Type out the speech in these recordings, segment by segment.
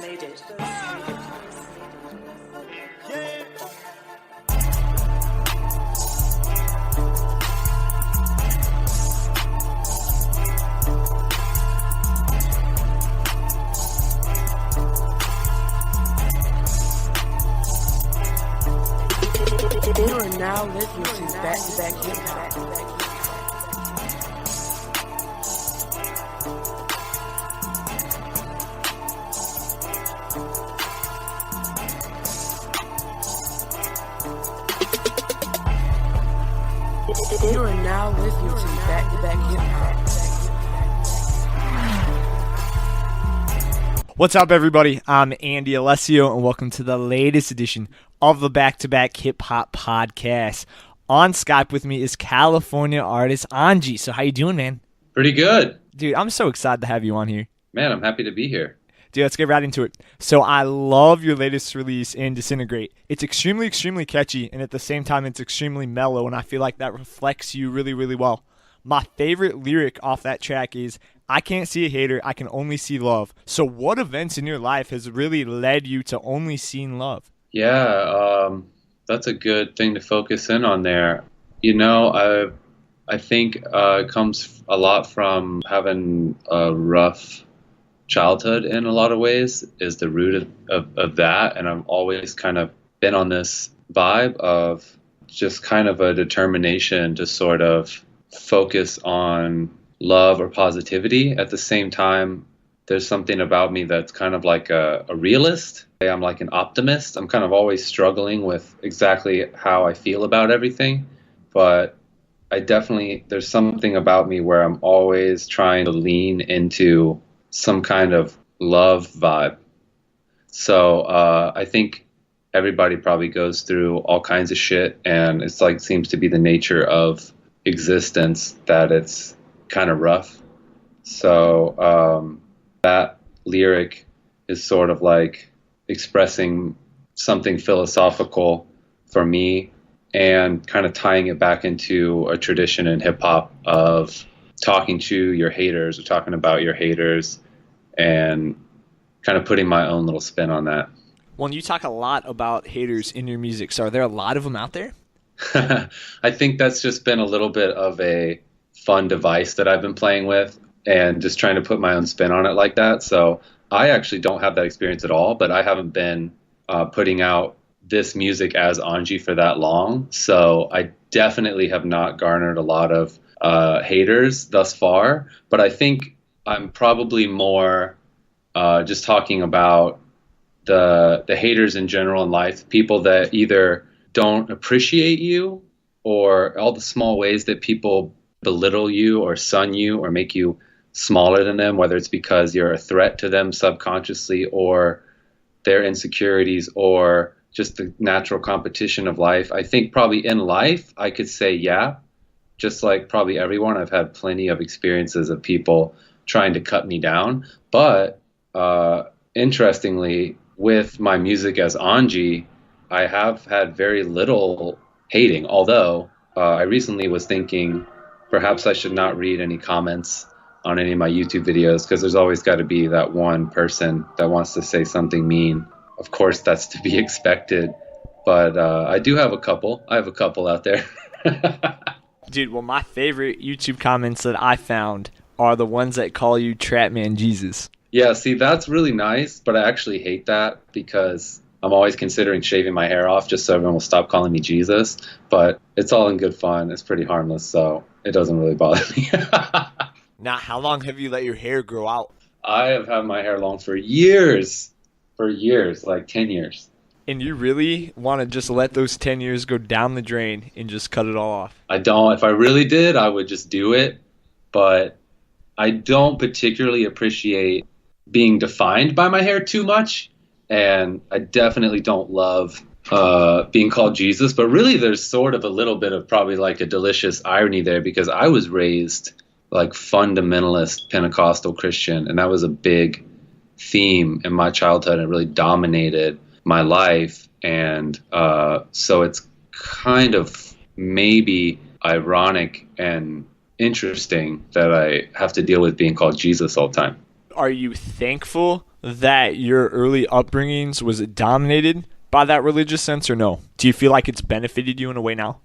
You are now listening to Back-to-Back Hip-Hop. You are now listening to Back-to-Back Hip-Hop. What's up, everybody? I'm Andy Alessio, and welcome to the latest edition of the Back-to-Back Hip-Hop Podcast. On Skype with me is California artist Onji. So how you doing, man? Pretty good. Dude, I'm so excited to have you on here. Man, I'm happy to be here. Dude, let's get right into it. So I love your latest release in Disintegrate. It's extremely, extremely catchy, and at the same time, it's extremely mellow, and I feel like that reflects you really, really well. My favorite lyric off that track is, I can't see a hater, I can only see love. So what events in your life has really led you to only seeing love? Yeah, that's a good thing to focus in on there. You know, I think it comes a lot from having a rough childhood in a lot of ways is the root of that. And I've always kind of been on this vibe of just kind of a determination to sort of focus on love or positivity. At the same time, there's something about me that's kind of like a realist. I'm like an optimist. I'm kind of always struggling with exactly how I feel about everything. But there's something about me where I'm always trying to lean into some kind of love vibe. So I think everybody probably goes through all kinds of shit, and it's like seems to be the nature of existence that it's kind of rough. So that lyric is sort of like expressing something philosophical for me and kind of tying it back into a tradition in hip hop of talking to your haters or talking about your haters and kind of putting my own little spin on that. Well, you talk a lot about haters in your music, so are there a lot of them out there? I think that's just been a little bit of a fun device that I've been playing with and just trying to put my own spin on it like that. So I actually don't have that experience at all, but I haven't been putting out this music as Onji for that long. So I definitely have not garnered a lot of haters thus far, but I think I'm probably more just talking about the haters in general in life, people that either don't appreciate you or all the small ways that people belittle you or sun you or make you smaller than them, whether it's because you're a threat to them subconsciously or their insecurities or just the natural competition of life. I think probably in life, I could say, yeah, just like probably everyone, I've had plenty of experiences of people trying to cut me down. But interestingly, with my music as Onji, I have had very little hating, although I recently was thinking perhaps I should not read any comments on any of my YouTube videos because there's always got to be that one person that wants to say something mean. Of course, that's to be expected, but I do have a couple. I have a couple out there. Dude, well, my favorite YouTube comments that I found are the ones that call you Trap Man Jesus. Yeah, see, that's really nice, but I actually hate that because I'm always considering shaving my hair off just so everyone will stop calling me Jesus. But it's all in good fun. It's pretty harmless, so it doesn't really bother me. Now, how long have you let your hair grow out? I have had my hair long for years, like 10 years. And you really want to just let those 10 years go down the drain and just cut it all off? I don't. If I really did, I would just do it. But I don't particularly appreciate being defined by my hair too much. And I definitely don't love being called Jesus. But really, there's sort of a little bit of probably like a delicious irony there because I was raised like fundamentalist Pentecostal Christian. And that was a big theme in my childhood. It really dominated my life. And so it's kind of maybe ironic and interesting that I have to deal with being called Jesus all the time. Are you thankful that your early upbringings was dominated by that religious sense or no? Do you feel like it's benefited you in a way now?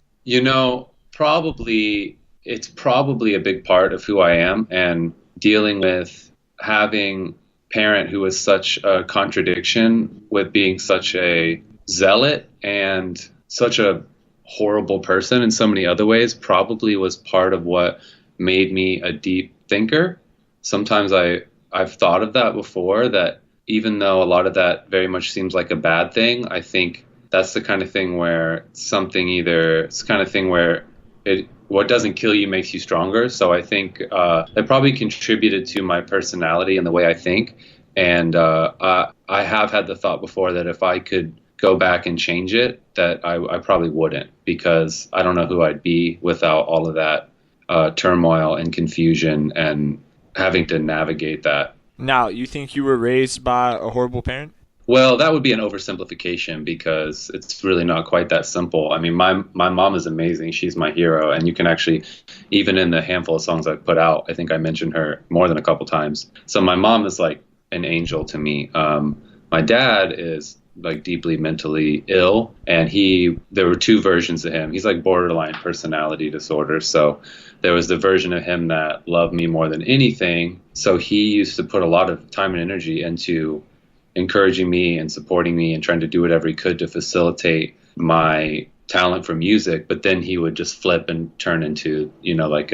Probably it's probably a big part of who I am, and dealing with having a parent who was such a contradiction with being such a zealot and such a horrible person in so many other ways probably was part of what made me a deep thinker. Sometimes I've thought of that before, that even though a lot of that very much seems like a bad thing, I think that's the kind of thing where what doesn't kill you makes you stronger. So I think that probably contributed to my personality and the way I think. And I have had the thought before that if I could go back and change it, that I probably wouldn't, because I don't know who I'd be without all of that turmoil and confusion and having to navigate that. Now, you think you were raised by a horrible parent? Well, that would be an oversimplification, because it's really not quite that simple. I mean, my mom is amazing. She's my hero. And you can actually, even in the handful of songs I've put out, I think I mentioned her more than a couple times. So my mom is like an angel to me. My dad is like deeply mentally ill, and there were two versions of him. He's like borderline personality disorder. So there was the version of him that loved me more than anything. So he used to put a lot of time and energy into encouraging me and supporting me and trying to do whatever he could to facilitate my talent for music. But then he would just flip and turn into, like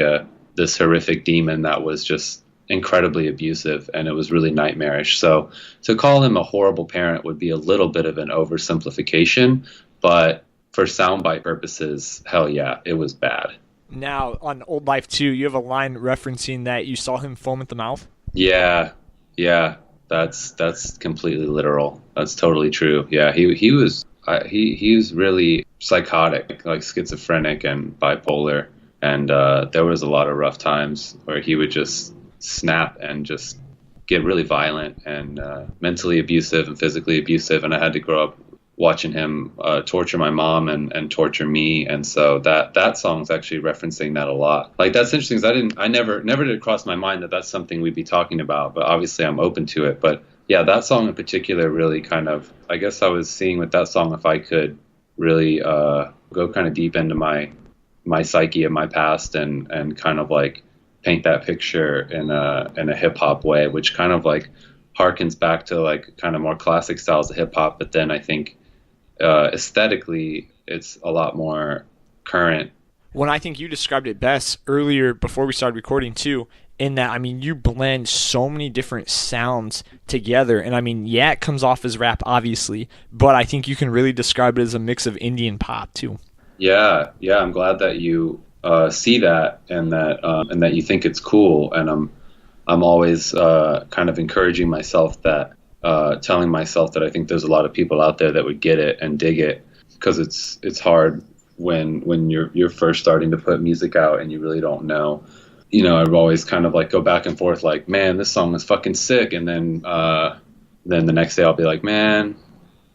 this horrific demon that was just incredibly abusive, and it was really nightmarish. So to call him a horrible parent would be a little bit of an oversimplification, but for soundbite purposes, hell yeah, it was bad. Now, on Old Life 2, you have a line referencing that you saw him foam at the mouth? Yeah, that's completely literal. That's totally true. Yeah, he was really psychotic, like schizophrenic and bipolar, and there was a lot of rough times where he would just snap and just get really violent and mentally abusive and physically abusive, and I had to grow up watching him torture my mom and torture me. And so that song's actually referencing that a lot. Like, that's interesting, because I never did it cross my mind that that's something we'd be talking about, but obviously I'm open to it. But yeah, that song in particular really kind of, I guess I was seeing with that song if I could really go kind of deep into my psyche of my past and kind of like paint that picture in a hip hop way, which kind of like harkens back to like kind of more classic styles of hip hop. But then I think aesthetically, it's a lot more current. When I think you described it best earlier before we started recording too, in that, I mean, you blend so many different sounds together. And I mean, yeah, it comes off as rap, obviously, but I think you can really describe it as a mix of Indian pop too. Yeah. I'm glad that you see that and that you think it's cool. And I'm always kind of encouraging myself that, telling myself that I think there's a lot of people out there that would get it and dig it, because it's hard when you're first starting to put music out and you really don't know. I've always kind of like go back and forth like, man, this song is fucking sick, and then the next day I'll be like, man,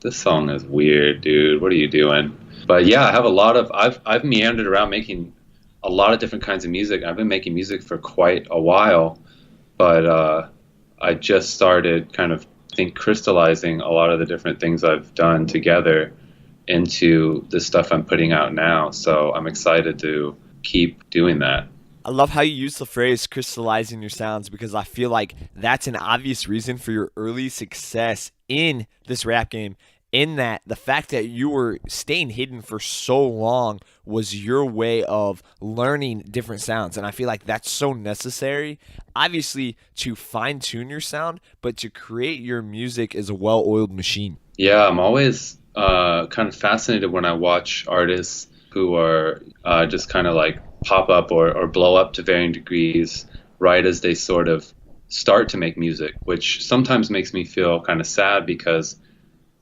this song is weird, dude. What are you doing? But yeah, I have I've meandered around making a lot of different kinds of music. I've been making music for quite a while, but I just started kind of crystallizing a lot of the different things I've done together into the stuff I'm putting out now. So I'm excited to keep doing that. I love how you use the phrase crystallizing your sounds, because I feel like that's an obvious reason for your early success in this rap game, in that the fact that you were staying hidden for so long was your way of learning different sounds. And I feel like that's so necessary, obviously, to fine-tune your sound, but to create your music as a well-oiled machine. Yeah, I'm always kind of fascinated when I watch artists who are just kind of like pop up or blow up to varying degrees right as they sort of start to make music, which sometimes makes me feel kind of sad, because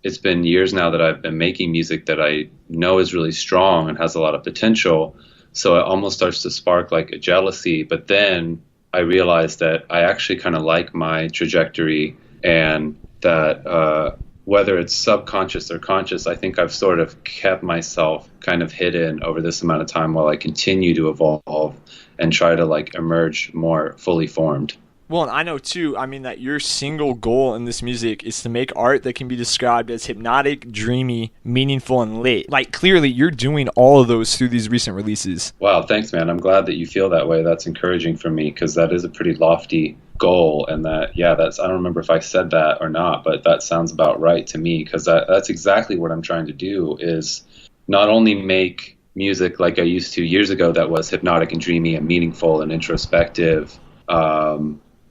it's been years now that I've been making music that I know is really strong and has a lot of potential. So it almost starts to spark like a jealousy. But then I realized that I actually kind of like my trajectory, and that whether it's subconscious or conscious, I think I've sort of kept myself kind of hidden over this amount of time while I continue to evolve and try to like emerge more fully formed. Well, and I know too, I mean, that your single goal in this music is to make art that can be described as hypnotic, dreamy, meaningful, and lit. Like, clearly, you're doing all of those through these recent releases. Wow, thanks, man. I'm glad that you feel that way. That's encouraging for me because that is a pretty lofty goal. And that, yeah, I don't remember if I said that or not, but that sounds about right to me because that's exactly what I'm trying to do is not only make music like I used to years ago that was hypnotic and dreamy and meaningful and introspective,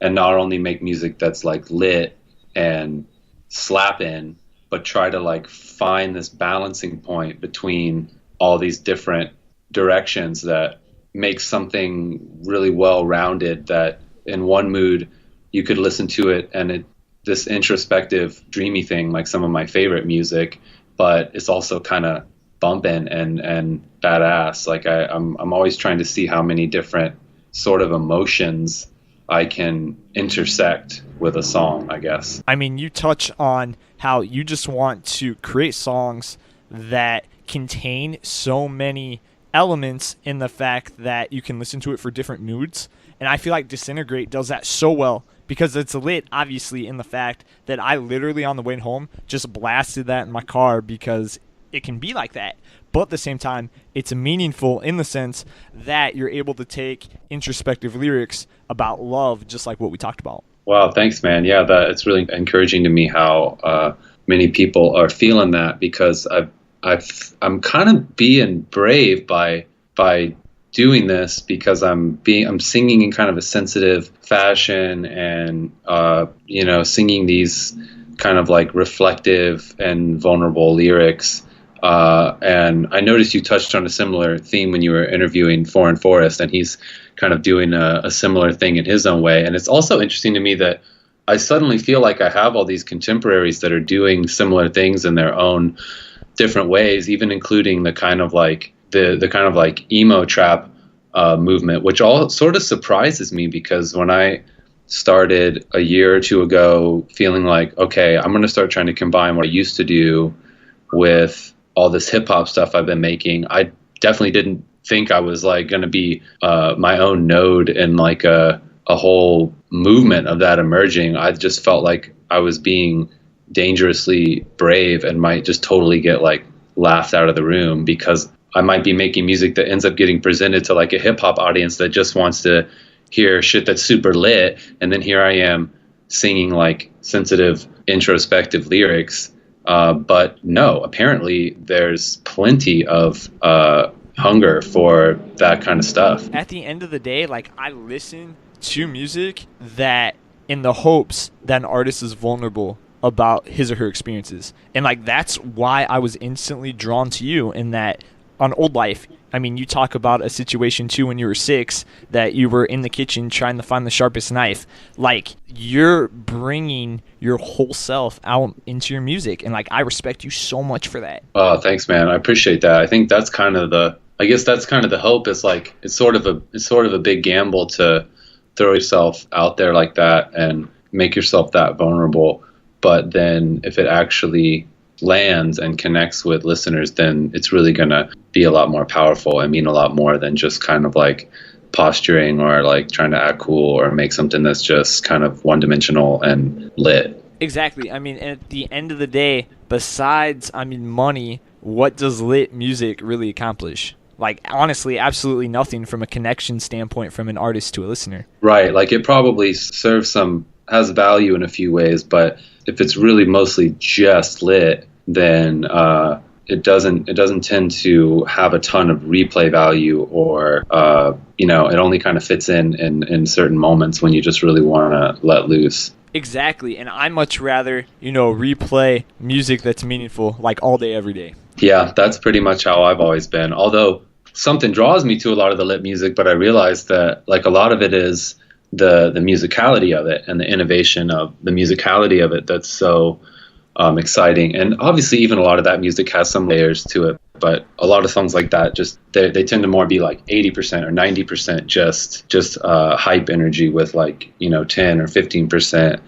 and not only make music that's like lit and slapping, but try to like find this balancing point between all these different directions that make something really well-rounded that in one mood you could listen to it and this introspective dreamy thing like some of my favorite music, but it's also kind of bumping and badass. Like I'm always trying to see how many different sort of emotions I can intersect with a song, I guess. I mean, you touch on how you just want to create songs that contain so many elements in the fact that you can listen to it for different moods. And I feel like Disintegrate does that so well because it's lit, obviously, in the fact that I literally on the way home just blasted that in my car because it can be like that. But at the same time, it's meaningful in the sense that you're able to take introspective lyrics about love, just like what we talked about. Wow, thanks, man. Yeah, it's really encouraging to me how many people are feeling that because I'm kind of being brave by doing this because I'm singing in kind of a sensitive fashion and singing these kind of like reflective and vulnerable lyrics. And I noticed you touched on a similar theme when you were interviewing Foreign Forest, and he's kind of doing a similar thing in his own way. And it's also interesting to me that I suddenly feel like I have all these contemporaries that are doing similar things in their own different ways, even including the kind of like the kind of like emo trap movement, which all sort of surprises me because when I started a year or two ago feeling like, okay, I'm going to start trying to combine what I used to do with all this hip hop stuff I've been making, I definitely didn't think I was like going to be my own node in like a whole movement of that emerging. I just felt like I was being dangerously brave and might just totally get like laughed out of the room because I might be making music that ends up getting presented to like a hip hop audience that just wants to hear shit that's super lit. And then here I am singing like sensitive, introspective lyrics. But no, apparently there's plenty of hunger for that kind of stuff. At the end of the day, like I listen to music that in the hopes that an artist is vulnerable about his or her experiences. And like that's why I was instantly drawn to you in that on Old Life. I mean, you talk about a situation too when you were 6 that you were in the kitchen trying to find the sharpest knife. Like you're bringing your whole self out into your music, and like I respect you so much for that. Oh, thanks, man. I appreciate that. I think that's kind of the hope. Is like it's sort of a big gamble to throw yourself out there like that and make yourself that vulnerable. But then if it actually lands and connects with listeners, then it's really going to be a lot more powerful and mean a lot more than just kind of like posturing or like trying to act cool or make something that's just kind of one-dimensional and lit. Exactly. I mean, at the end of the day, besides, money, what does lit music really accomplish? Like, honestly, absolutely nothing from a connection standpoint from an artist to a listener. Right. Like, it probably has value in a few ways, but if it's really mostly just lit, then it doesn't tend to have a ton of replay value, or it only kind of fits in certain moments when you just really want to let loose. Exactly, and I much rather replay music that's meaningful like all day, every day. Yeah, that's pretty much how I've always been. Although something draws me to a lot of the lit music, but I realized that like a lot of it is the musicality of it and the innovation of the musicality of it that's so exciting. And obviously even a lot of that music has some layers to it, but a lot of songs like that just they tend to more be like 80% or 90% just hype energy with like 10 or 15%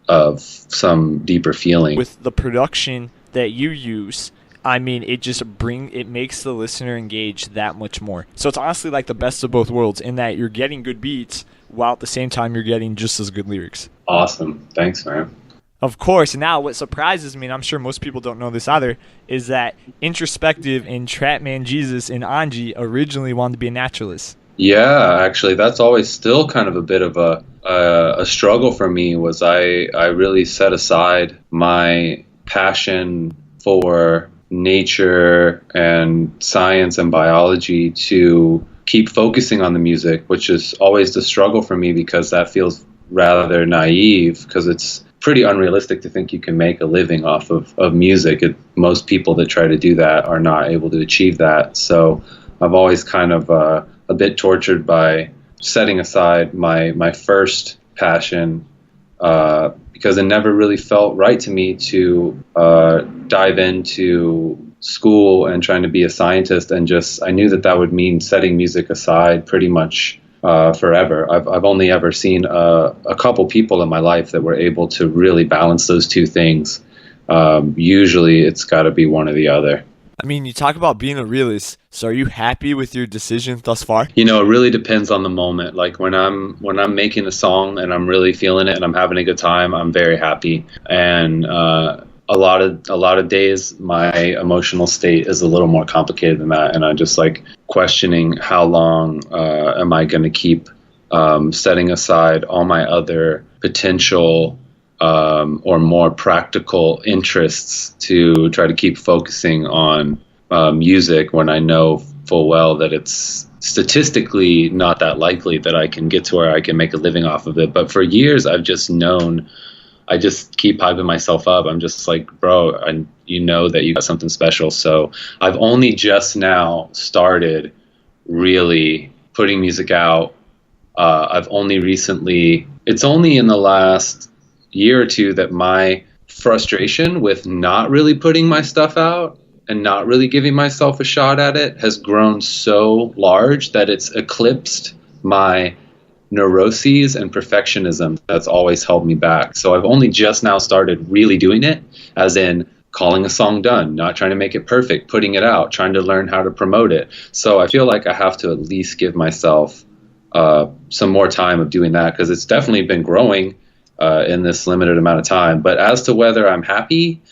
of some deeper feeling. With the production that you use, it makes the listener engage that much more. So it's honestly like the best of both worlds in that you're getting good beats, while at the same time you're getting just as good lyrics. Awesome. Thanks, man. Of course. Now, what surprises me, and I'm sure most people don't know this either, is that Introspective and Trapman Jesus and Onji originally wanted to be a naturalist. Yeah, actually, that's always still kind of a bit of a struggle for me. Was I really set aside my passion for nature and science and biology to keep focusing on the music, which is always the struggle for me because that feels rather naive, because it's pretty unrealistic to think you can make a living off of music. Most people that try to do that are not able to achieve that. So I've always kind of a bit tortured by setting aside my first passion because it never really felt right to me to dive into school and trying to be a scientist, and just I knew that would mean setting music aside pretty much forever. I've only ever seen a couple people in my life that were able to really balance those two things. Usually it's got to be one or the other. I mean, you talk about being a realist. So are you happy with your decision thus far? You know, it really depends on the moment. Like when I'm making a song and I'm really feeling it and I'm having a good time, I'm very happy. And a lot of days my emotional state is a little more complicated than that, and I'm just like questioning how long am I going to keep setting aside all my other potential or more practical interests to try to keep focusing on music when I know full well that it's statistically not that likely that I can get to where I can make a living off of it. But for years I've just known, I just keep hyping myself up. I'm just like, bro, you know that you got something special. So I've only just now started really putting music out. I've only recently, it's only in the last year or two that my frustration with not really putting my stuff out and not really giving myself a shot at it has grown so large that it's eclipsed my neuroses and perfectionism that's always held me back. So I've only just now started really doing it, as in calling a song done, not trying to make it perfect, putting it out, trying to learn how to promote it. So I feel like I have to at least give myself some more time of doing that, because it's definitely been growing in this limited amount of time. But as to whether I'm happy,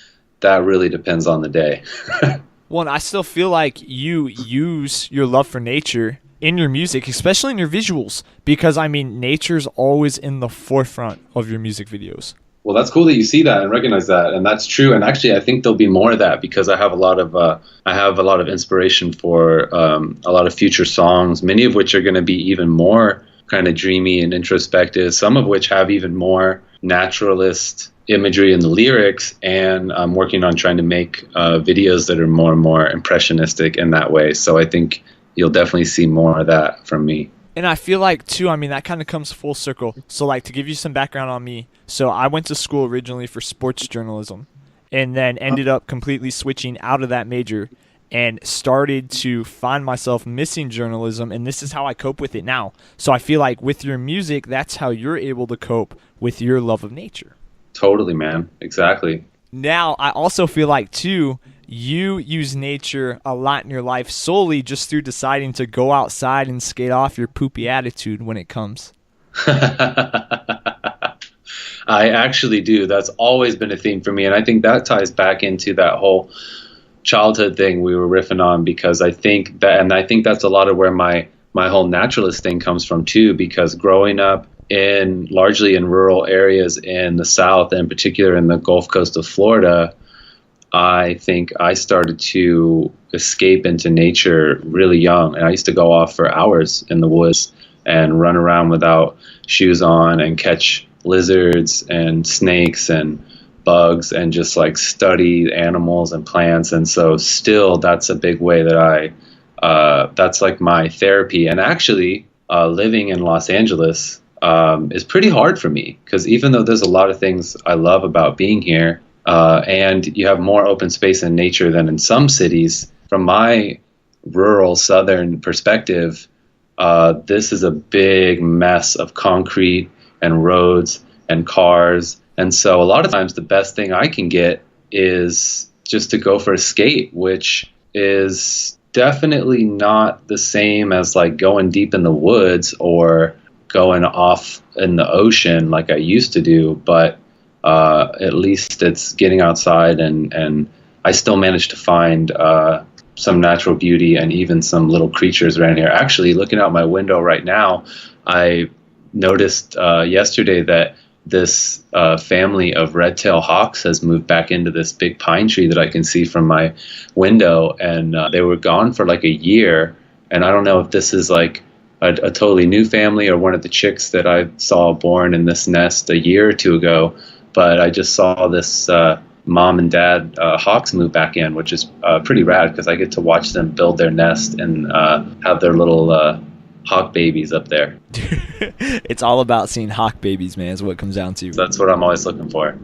that really depends on the day. Well, and I still feel like you use your love for nature in your music, especially in your visuals, because I mean, nature's always in the forefront of your music videos. Well, that's cool that you see that and recognize that, and that's true. And actually, I think there'll be more of that, because I have a lot of inspiration for a lot of future songs, many of which are going to be even more kind of dreamy and introspective, some of which have even more naturalist imagery in the lyrics, and I'm working on trying to make videos that are more and more impressionistic in that way. So I think you'll definitely see more of that from me. And I feel like, too, I mean, that kind of comes full circle. So, like, to give you some background on me, so I went to school originally for sports journalism and then ended up completely switching out of that major and started to find myself missing journalism, and this is how I cope with it now. So I feel like with your music, that's how you're able to cope with your love of nature. Totally, man. Exactly. Now, I also feel like, too, you use nature a lot in your life solely just through deciding to go outside and skate off your poopy attitude when it comes. I actually do. That's always been a theme for me, and I think that ties back into that whole childhood thing we were riffing on, because I think that's a lot of where my whole naturalist thing comes from too, because growing up largely in rural areas in the South, and in particular in the Gulf Coast of Florida, I think I started to escape into nature really young. And I used to go off for hours in the woods and run around without shoes on and catch lizards and snakes and bugs and just like study animals and plants. And so still, that's a big way that that's like my therapy. And actually, living in Los Angeles is pretty hard for me, because even though there's a lot of things I love about being here, and you have more open space and nature than in some cities, from my rural southern perspective, this is a big mess of concrete and roads and cars. And so a lot of times the best thing I can get is just to go for a skate, which is definitely not the same as like going deep in the woods or going off in the ocean like I used to do, but at least it's getting outside, and I still managed to find some natural beauty and even some little creatures around here. Actually, looking out my window right now, I noticed yesterday that this family of red-tailed hawks has moved back into this big pine tree that I can see from my window, and they were gone for like a year, and I don't know if this is like a totally new family or one of the chicks that I saw born in this nest a year or two ago, but I just saw this mom and dad hawks move back in, which is pretty rad because I get to watch them build their nest and have their little hawk babies up there. It's all about seeing hawk babies, man, is what it comes down to. That's what I'm always looking for.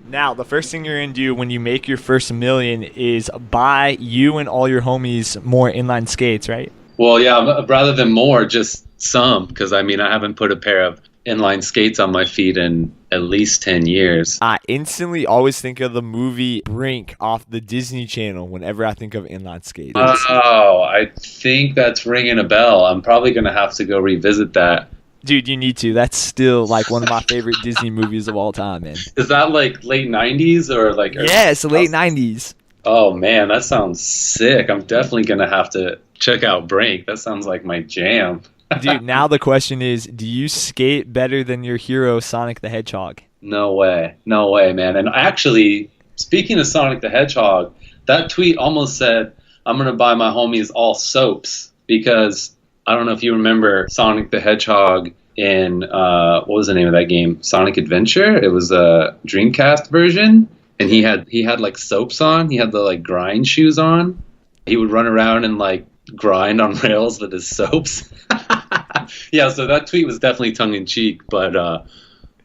Now, the first thing you're going to do when you make your first $1 million is buy you and all your homies more inline skates, right? Well, yeah, rather than more, just some, because I mean, I haven't put a pair of inline skates on my feet in at least 10 years. I instantly always think of the movie Brink off the Disney Channel whenever I think of inline skates. Oh, I think that's ringing a bell. I'm probably going to have to go revisit that. Dude, you need to. That's still like one of my favorite Disney movies of all time, man. Is that like late 90s or like... Yeah, it's the late 90s. Oh, man, that sounds sick. I'm definitely going to have to check out Brink. That sounds like my jam. Dude, now the question is, do you skate better than your hero, Sonic the Hedgehog? No way. No way, man. And actually, speaking of Sonic the Hedgehog, that tweet almost said, I'm going to buy my homies all soaps, because I don't know if you remember Sonic the Hedgehog in, what was the name of that game? Sonic Adventure? It was a Dreamcast version, and he had like soaps on. He had the like grind shoes on. He would run around and like grind on rails with his soaps. Yeah, so that tweet was definitely tongue-in-cheek, but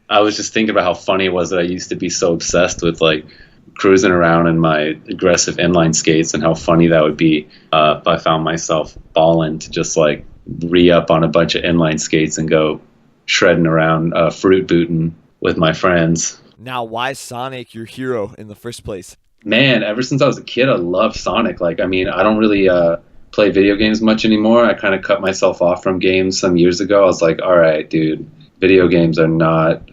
I was just thinking about how funny it was that I used to be so obsessed with like cruising around in my aggressive inline skates, and how funny that would be if I found myself balling to just like re-up on a bunch of inline skates and go shredding around fruit booting with my friends. Now, why is Sonic your hero in the first place? Man, ever since I was a kid, I loved Sonic. Like, I mean, I don't really play video games much anymore. I kind of cut myself off from games some years ago. I was like, all right, dude, video games are not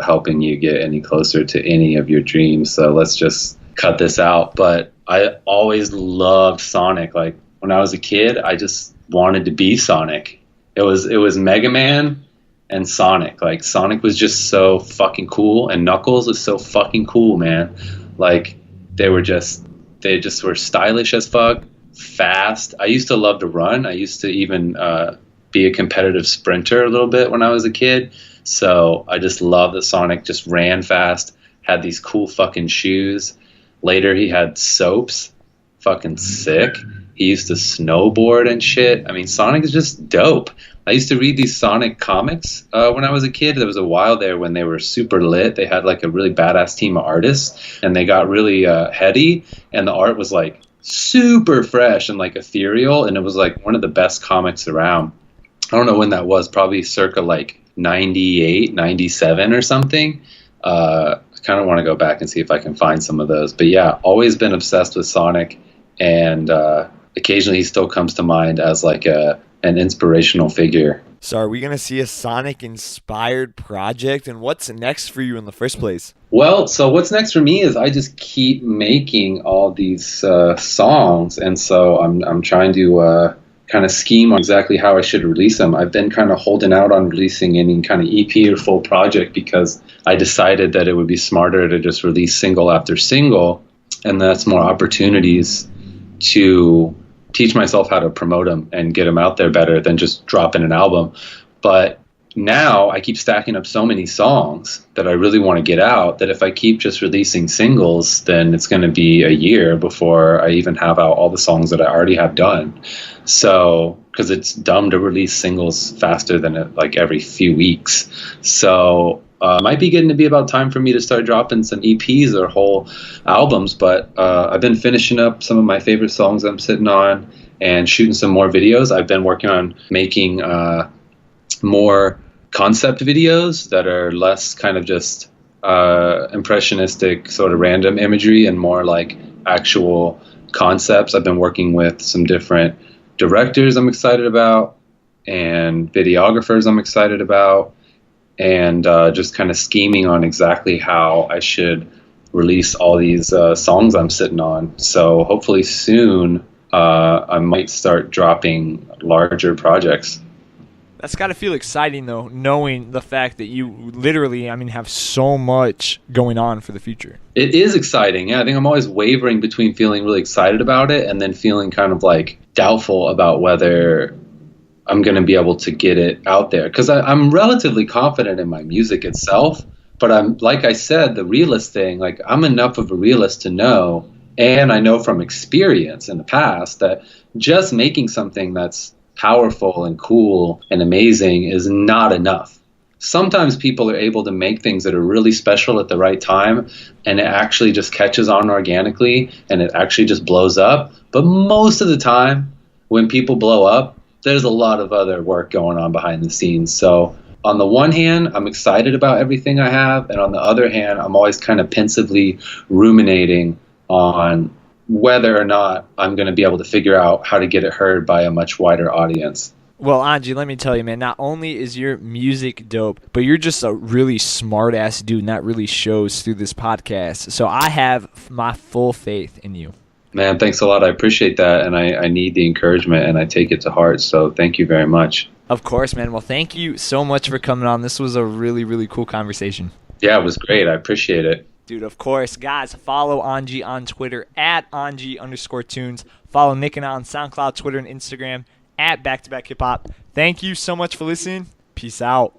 helping you get any closer to any of your dreams, so let's just cut this out. But I always loved Sonic. Like, when I was a kid, I just wanted to be Sonic. It was Mega Man and Sonic. Like, Sonic was just so fucking cool, and Knuckles was so fucking cool, man. Like, they just were stylish as fuck, fast. I used to love to run. I used to even be a competitive sprinter a little bit when I was a kid. So I just love that Sonic just ran fast, had these cool fucking shoes. Later he had soaps, fucking sick. He used to snowboard and shit. I mean, Sonic is just dope. I used to read these Sonic comics when I was a kid. There was a while there when they were super lit. They had like a really badass team of artists, and they got really heady, and the art was like super fresh and like ethereal, and it was like one of the best comics around. I don't know when that was, probably circa like 98, 97 or something. I kind of want to go back and see if I can find some of those. But yeah, always been obsessed with Sonic, and occasionally he still comes to mind as like an inspirational figure. So are we going to see a Sonic-inspired project, and what's next for you in the first place? Well, so what's next for me is I just keep making all these songs, and so I'm trying to kind of scheme on exactly how I should release them. I've been kind of holding out on releasing any kind of EP or full project because I decided that it would be smarter to just release single after single, and that's more opportunities to teach myself how to promote them and get them out there better than just dropping an album. But now I keep stacking up so many songs that I really want to get out that if I keep just releasing singles, then it's going to be a year before I even have out all the songs that I already have done. So, because it's dumb to release singles faster than like every few weeks. So might be getting to be about time for me to start dropping some EPs or whole albums, but I've been finishing up some of my favorite songs I'm sitting on and shooting some more videos. I've been working on making more concept videos that are less kind of just impressionistic sort of random imagery and more like actual concepts. I've been working with some different directors I'm excited about, and videographers I'm excited about, and just kind of scheming on exactly how I should release all these songs I'm sitting on. So hopefully soon I might start dropping larger projects. That's got to feel exciting, though, knowing the fact that you literally, have so much going on for the future. It is exciting. Yeah, I think I'm always wavering between feeling really excited about it and then feeling kind of like doubtful about whether I'm going to be able to get it out there. Because I'm relatively confident in my music itself, but I'm, like I said, the realist thing, like I'm enough of a realist to know, and I know from experience in the past, that just making something that's powerful and cool and amazing is not enough. Sometimes people are able to make things that are really special at the right time, and it actually just catches on organically and it actually just blows up. But most of the time when people blow up, there's a lot of other work going on behind the scenes. So on the one hand, I'm excited about everything I have, and on the other hand, I'm always kind of pensively ruminating on whether or not I'm going to be able to figure out how to get it heard by a much wider audience. Well, Onji, let me tell you, man, not only is your music dope, but you're just a really smart-ass dude, and that really shows through this podcast. So I have my full faith in you. Man, thanks a lot. I appreciate that, and I need the encouragement, and I take it to heart, so thank you very much. Of course, man. Well, thank you so much for coming on. This was a really, really cool conversation. Yeah, it was great. I appreciate it. Dude, of course. Guys, follow Onji on Twitter at Onji_tunes. Follow Nick and I on SoundCloud, Twitter, and Instagram at Back to Back Hip Hop. Thank you so much for listening. Peace out.